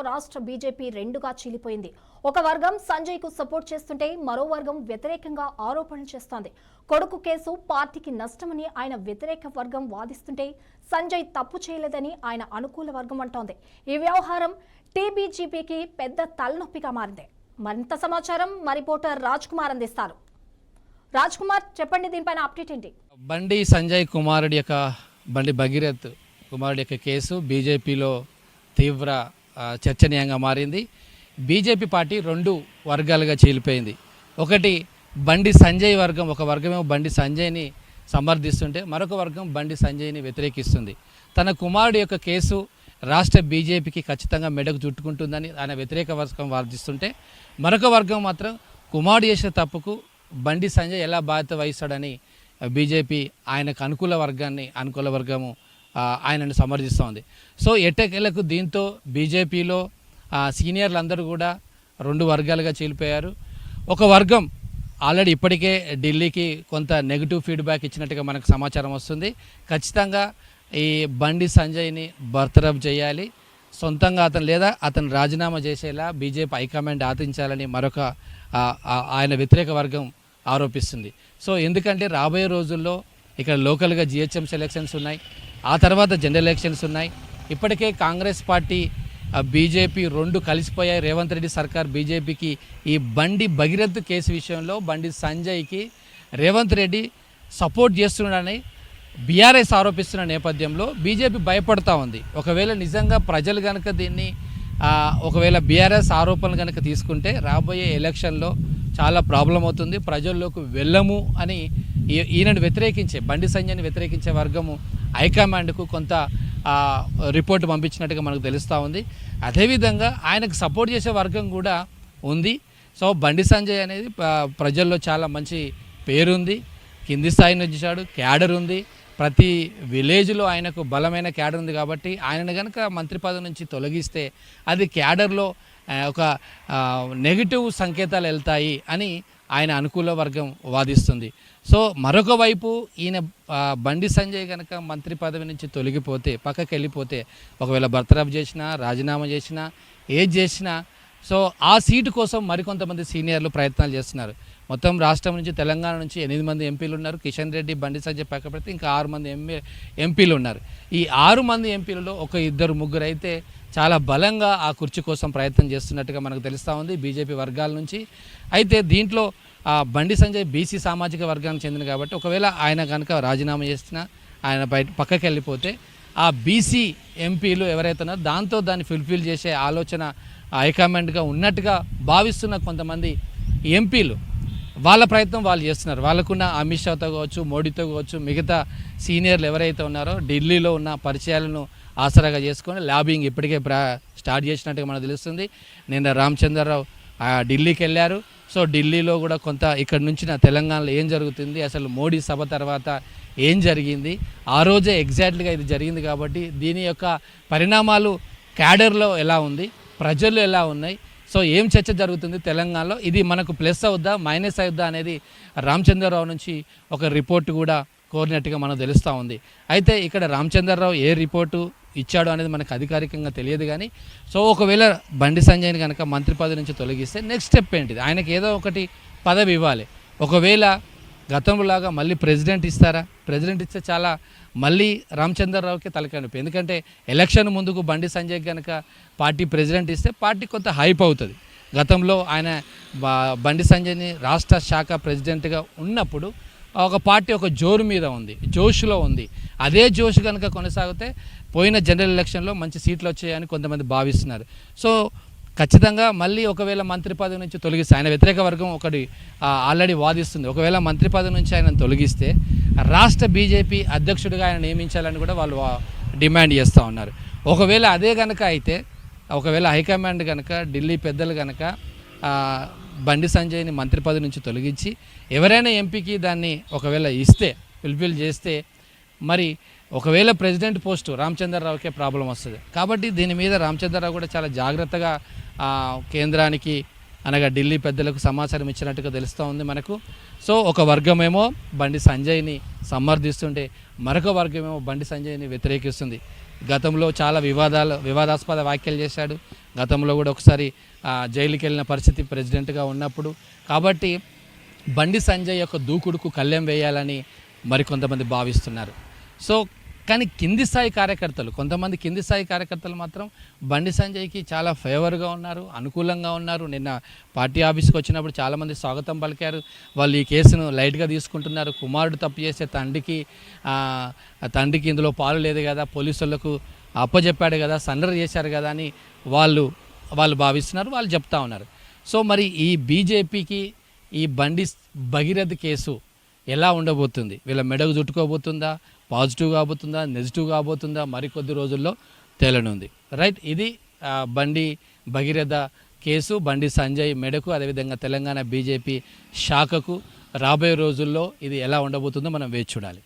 రాష్ట్ర బీజేపీ రెండుగా చీలిపోయింది. ఒక వర్గం సంజయ్ కు సపోర్ట్ చేస్తుంటే మరో వర్గం వ్యతిరేకంగా ఆరోపణలు చేస్తోంది. కొడుకు కేసు పార్టీకి నష్టమని ఆయన వ్యతిరేక వర్గం వాదిస్తుంటే సంజయ్ తప్పు చేయలేదని ఆయన అనుకూల వర్గం అంటోంది. ఈ వ్యవహారం టీబీజీపీకి పెద్ద తలనొప్పిగా మారింది. మరింత సమాచారం మా రిపోర్టర్ రాజ్ కుమార్ అందిస్తారు. రాజ్ కుమార్, చెప్పండి, దీనిపైన అప్డేట్ ఏంటి? బండి సంజయ్ కుమారుడి యొక్క బండి భగీరథ్ కుమారుడి యొక్క కేసు బీజేపీలో తీవ్ర చర్చనీయంగా మారింది. బీజేపీ పార్టీ రెండు వర్గాలుగా చీలిపోయింది. ఒకటి బండి సంజయ్ వర్గం, ఒక వర్గమేమో బండి సంజయ్ని సమర్థిస్తుంటే మరొక వర్గం బండి సంజయ్ని వ్యతిరేకిస్తుంది. తన కుమారుడి యొక్క కేసు రాష్ట్ర బీజేపీకి ఖచ్చితంగా మెడకు చుట్టుకుంటుందని ఆయన వ్యతిరేక వర్గం వాదిస్తుంటే మరొక వర్గం మాత్రం కుమారుడు చేసిన తప్పుకు బండి సంజయ్ ఎలా బాధ్యత వహిస్తాడని బీజేపీ ఆయనకు అనుకూల వర్గము ఆయనను సమర్థిస్తోంది. సో ఎట్టకేలకు దీంతో బీజేపీలో సీనియర్లందరూ కూడా రెండు వర్గాలుగా చీలిపోయారు. ఒక వర్గం ఆల్రెడీ ఇప్పటికే ఢిల్లీకి కొంత నెగిటివ్ ఫీడ్బ్యాక్ ఇచ్చినట్టుగా మనకు సమాచారం వస్తుంది. ఖచ్చితంగా ఈ బండి సంజయ్ని బర్తరఫ్ చేయాలి, సొంతంగా అతను రాజీనామా చేసేలా బీజేపీ హైకమాండ్ ఆదేశించాలని మరొక ఆయన వ్యతిరేక వర్గం ఆరోపిస్తుంది. సో ఎందుకంటే రాబోయే రోజుల్లో ఇక్కడ లోకల్గా జిహెచ్ఎంసీ ఎలక్షన్స్ ఉన్నాయి, ఆ తర్వాత జనరల్ ఎలక్షన్స్ ఉన్నాయి. ఇప్పటికే కాంగ్రెస్ పార్టీ బీజేపీ రెండు కలిసిపోయాయి. రేవంత్ రెడ్డి సర్కార్ బీజేపీకి ఈ బండి భగీరథ్ కేసు విషయంలో బండి సంజయ్కి రేవంత్ రెడ్డి సపోర్ట్ చేస్తున్నాడని బీఆర్ఎస్ ఆరోపిస్తున్న నేపథ్యంలో బీజేపీ భయపడతా ఉంది. ఒకవేళ నిజంగా ప్రజలు కనుక దీన్ని ఒకవేళ బీఆర్ఎస్ ఆరోపణలు కనుక తీసుకుంటే రాబోయే ఎలక్షన్లో చాలా ప్రాబ్లం అవుతుంది, ప్రజల్లోకి వెళ్ళము అని ఈయనను వ్యతిరేకించే బండి సంజయ్ని వ్యతిరేకించే వర్గము హైకమాండ్కు కొంత రిపోర్ట్ పంపించినట్టుగా మనకు తెలుస్తూ ఉంది. అదేవిధంగా ఆయనకు సపోర్ట్ చేసే వర్గం కూడా ఉంది. సో బండి సంజయ్ అనేది ప్రజల్లో చాలా మంచి పేరుంది, కింది స్థాయి నుంచి వచ్చాడు, క్యాడర్ ఉంది, ప్రతి విలేజ్లో ఆయనకు బలమైన క్యాడర్ ఉంది. కాబట్టి ఆయనను కనుక మంత్రి పదవి నుంచి తొలగిస్తే అది క్యాడర్లో ఒక నెగిటివ్ సంకేతాలు వెళ్తాయి అని ఆయన అనుకూల వర్గం వాదిస్తుంది. సో మరొక వైపు ఈయన బండి సంజయ్ కనుక మంత్రి పదవి నుంచి తొలగిపోతే, పక్కకి వెళ్ళిపోతే, ఒకవేళ బర్తరఫ్ చేసినా, రాజీనామా చేసినా, ఏది చేసినా, సో ఆ సీటు కోసం మరికొంతమంది సీనియర్లు ప్రయత్నాలు చేస్తున్నారు. మొత్తం రాష్ట్రం నుంచి తెలంగాణ నుంచి 8 మంది ఎంపీలు ఉన్నారు. కిషన్ రెడ్డి, బండి సంజయ్ పక్క పెడితే ఇంకా 6 మంది ఎంపీలు ఉన్నారు. ఈ 6 మంది ఎంపీలలో ఒక 2-3 అయితే చాలా బలంగా ఆ కుర్చీ కోసం ప్రయత్నం చేస్తున్నట్టుగా మనకు తెలుస్తూ ఉంది బీజేపీ వర్గాల నుంచి. అయితే దీంట్లో బండి సంజయ్ బీసీ సామాజిక వర్గానికి చెందిన కాబట్టి ఒకవేళ ఆయన కనుక రాజీనామా చేసినా, ఆయన పక్కకి వెళ్ళిపోతే ఆ బీసీ ఎంపీలు ఎవరైతే ఉన్నారో దాన్ని ఫుల్ఫిల్ చేసే ఆలోచన హైకమాండ్గా ఉన్నట్టుగా భావిస్తున్న కొంతమంది ఎంపీలు వాళ్ళ ప్రయత్నం వాళ్ళు చేస్తున్నారు. వాళ్ళకున్న అమిత్ షాతో కావచ్చు, మోడీతో కావచ్చు, మిగతా సీనియర్లు ఎవరైతే ఉన్నారో ఢిల్లీలో ఉన్న పరిచయాలను ఆసరాగా చేసుకొని లాబింగ్ ఇప్పటికే స్టార్ట్ చేసినట్టుగా మనకు తెలుస్తుంది. నిన్న రామచంద్రరావు ఢిల్లీకి వెళ్ళారు. సో ఢిల్లీలో కూడా కొంత ఇక్కడ నుంచి తెలంగాణలో ఏం జరుగుతుంది, అసలు మోడీ సభ తర్వాత ఏం జరిగింది, ఆ రోజే ఎగ్జాక్ట్గా ఇది జరిగింది కాబట్టి దీని యొక్క పరిణామాలు క్యాడర్లో ఎలా ఉంది, ప్రజల్లో ఎలా ఉన్నాయి, సో ఏం చర్చ జరుగుతుంది తెలంగాణలో, ఇది మనకు ప్లస్ అవుద్దా మైనస్ అవుద్దా అనేది రామచంద్రరావు నుంచి ఒక రిపోర్టు కూడా కోరినట్టుగా మనకు తెలుస్తూ ఉంది. అయితే ఇక్కడ రామచంద్రరావు ఏ రిపోర్టు ఇచ్చాడు అనేది మనకు అధికారికంగా తెలియదు. కానీ సో ఒకవేళ బండి సంజయ్ని కనుక మంత్రి పదవి నుంచి తొలగిస్తే నెక్స్ట్ స్టెప్ ఏంటిది, ఆయనకి ఏదో ఒకటి పదవి ఇవ్వాలి. ఒకవేళ గతంలాగా మళ్ళీ ప్రెసిడెంట్ ఇస్తారా? ప్రెసిడెంట్ ఇస్తే చాలా మళ్ళీ రామచంద్రరావుకి తలకానొప్పి. ఎందుకంటే ఎలక్షన్ ముందుకు బండి సంజయ్ కనుక పార్టీ ప్రెసిడెంట్ ఇస్తే పార్టీ కొంత హైప్ అవుతుంది. గతంలో ఆయన బండి సంజయ్ని రాష్ట్ర శాఖ ప్రెసిడెంట్గా ఉన్నప్పుడు ఒక పార్టీ ఒక జోరు మీద ఉంది, జోష్లో ఉంది. అదే జోష్ కనుక కొనసాగితే పోయిన జనరల్ ఎలక్షన్లో మంచి సీట్లు వచ్చాయని కొంతమంది భావిస్తున్నారు. సో ఖచ్చితంగా మళ్ళీ ఒకవేళ మంత్రి పదవి నుంచి తొలగిస్తే, ఆయన వ్యతిరేక వర్గం ఒకటి ఆల్రెడీ వాదిస్తుంది, ఒకవేళ మంత్రి పదవి నుంచి ఆయన తొలగిస్తే రాష్ట్ర బీజేపీ అధ్యక్షుడిగా ఆయన నియమించాలని కూడా వాళ్ళు డిమాండ్ చేస్తూ ఉన్నారు. ఒకవేళ అదే కనుక అయితే, ఒకవేళ హైకమాండ్ కనుక ఢిల్లీ పెద్దలు కనుక బండి సంజయ్ని మంత్రి పదవి నుంచి తొలగించి ఎవరైనా ఎంపీకి దాన్ని ఒకవేళ ఇస్తే, ఫుల్ఫిల్ చేస్తే, మరి ఒకవేళ ప్రెసిడెంట్ పోస్టు రామచంద్రరావుకే ప్రాబ్లం వస్తుంది. కాబట్టి దీని మీద రామచంద్రరావు కూడా చాలా జాగ్రత్తగా కేంద్రానికి అనగా ఢిల్లీ పెద్దలకు సమాచారం ఇచ్చినట్టుగా తెలుస్తూ ఉంది మనకు. సో ఒక వర్గమేమో బండి సంజయ్ని సమర్థిస్తుంటే మరొక వర్గమేమో బండి సంజయ్ని వ్యతిరేకిస్తుంది. గతంలో చాలా వివాదాస్పద వ్యాఖ్యలు చేశాడు. గతంలో కూడా ఒకసారి జైలుకి వెళ్ళిన పరిస్థితి ప్రెసిడెంట్గా ఉన్నప్పుడు. కాబట్టి బండి సంజయ్ యొక్క దూకుడుకు కళ్ళెం వేయాలని మరికొంతమంది భావిస్తున్నారు. సో కానీ కొంతమంది కింది స్థాయి కార్యకర్తలు మాత్రం బండి సంజయ్కి చాలా ఫేవర్గా ఉన్నారు, అనుకూలంగా ఉన్నారు. నిన్న పార్టీ ఆఫీస్కి వచ్చినప్పుడు చాలామంది స్వాగతం పలికారు. వాళ్ళు ఈ కేసును లైట్గా తీసుకుంటున్నారు. కుమారుడు తప్పు చేస్తే తండ్రికి ఇందులో పాలు లేదు కదా, పోలీసులకు అప్పచెప్పాడు కదా, సరెండర్ చేశారు కదా అని వాళ్ళు భావిస్తున్నారు, వాళ్ళు చెప్తా ఉన్నారు. సో మరి ఈ బీజేపీకి ఈ బండి భగీరథ కేసు ఎలా ఉండబోతుంది? వీళ్ళ మెడకు చుట్టుకోబోతుందా, పాజిటివ్ కాబోతుందా, నెగిటివ్ కాబోతుందా, మరికొద్ది రోజుల్లో తేలనుంది. రైట్, ఇది బండి భగీరథ కేసు బండి సంజయ్ మెడకు, అదేవిధంగా తెలంగాణ బీజేపీ శాఖకు రాబోయే రోజుల్లో ఇది ఎలా ఉండబోతుందో మనం వేచి చూడాలి.